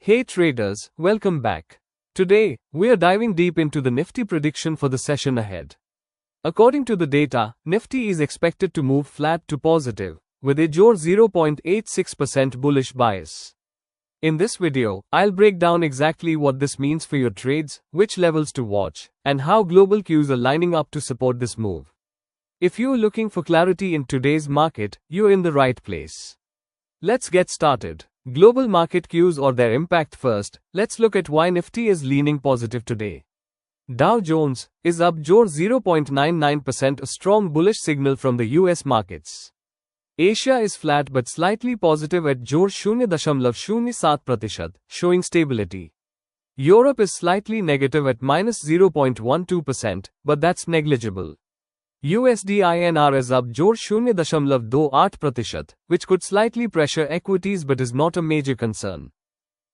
Hey traders, welcome back. Today, we are diving deep into the Nifty prediction for the session ahead. According to the data, Nifty is expected to move flat to positive, with a 0.86% bullish bias. In this video, I'll break down exactly what this means for your trades, which levels to watch, and how global cues are lining up to support this move. If you're looking for clarity in today's market, you're in the right place. Let's get started. Global market cues or their impact first. Let's look at why Nifty is leaning positive today. Dow Jones is up 0.99%, a strong bullish signal from the US markets. Asia is flat but slightly positive at 0.07%, showing stability. Europe is slightly negative at -0.12%, but that's negligible. USD INR is up 0.28%, which could slightly pressure equities but is not a major concern.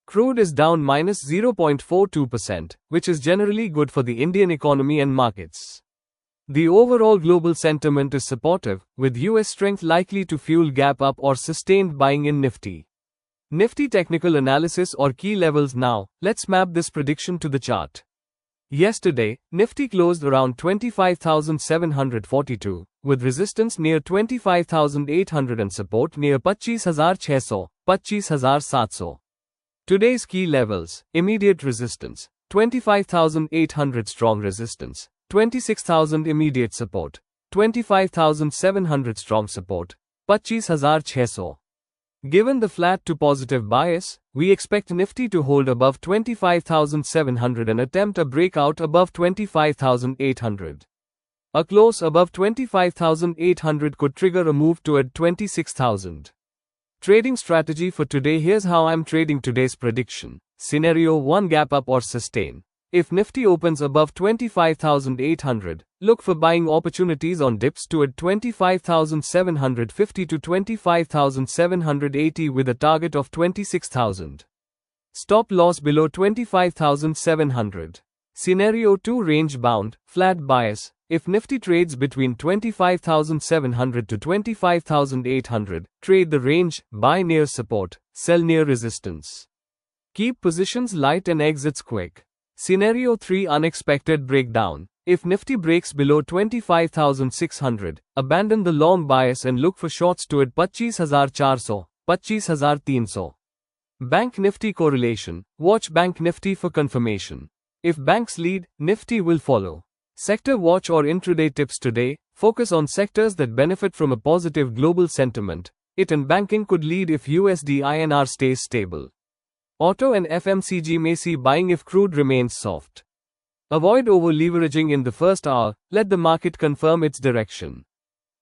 Crude is down -0.42%, which is generally good for the Indian economy and markets. The overall global sentiment is supportive, with US strength likely to fuel gap up or sustained buying in Nifty. Nifty technical analysis or key levels now. Let's map this prediction to the chart. Yesterday, Nifty closed around 25,742, with resistance near 25,800 and support near 25,600, 25,700. Today's key levels: immediate resistance, 25,800 strong resistance, 26,000 immediate support, 25,700 strong support, 25,600. Given the flat to positive bias, we expect Nifty to hold above 25,700 and attempt a breakout above 25,800. A close above 25,800 could trigger a move toward 26,000. Trading strategy for today. Here's how I'm trading today's prediction. Scenario 1: gap up or sustain. If Nifty opens above 25,800, look for buying opportunities on dips toward 25,750 to 25,780 with a target of 26,000. Stop loss below 25,700. Scenario 2: range bound, flat bias. If Nifty trades between 25,700 to 25,800, trade the range, buy near support, sell near resistance. Keep positions light and exits quick. Scenario 3: unexpected breakdown. If Nifty breaks below 25,600, abandon the long bias and look for shorts toward 25,400, 25,300. Bank Nifty correlation. Watch Bank Nifty for confirmation. If banks lead, Nifty will follow. Sector watch or intraday tips today. Focus on sectors that benefit from a positive global sentiment. It and banking could lead if USD INR stays stable. Auto and FMCG may see buying if crude remains soft. Avoid over-leveraging in the first hour, let the market confirm its direction.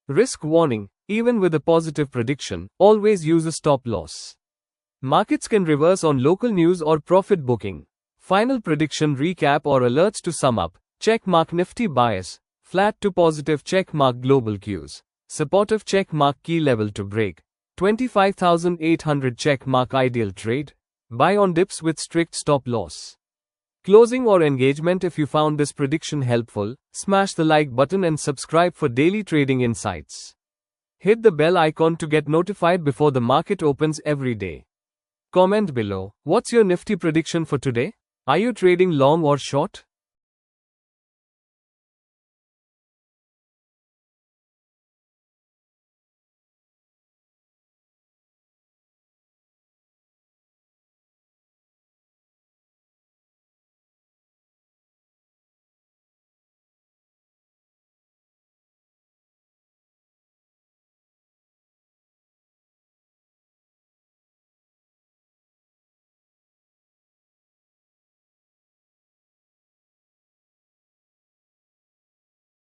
Risk warning: even with a positive prediction, always use a stop loss. Markets can reverse on local news or profit booking. Final prediction recap or alerts to sum up. Checkmark Nifty bias, flat to positive. Checkmark global cues, supportive. Checkmark key level to break, 25,800. Checkmark ideal trade, buy on dips with strict stop loss. Closing or engagement. If you found this prediction helpful, smash the like button and subscribe for daily trading insights. Hit the bell icon to get notified before the market opens every day. Comment below, what's your Nifty prediction for today? Are you trading long or short?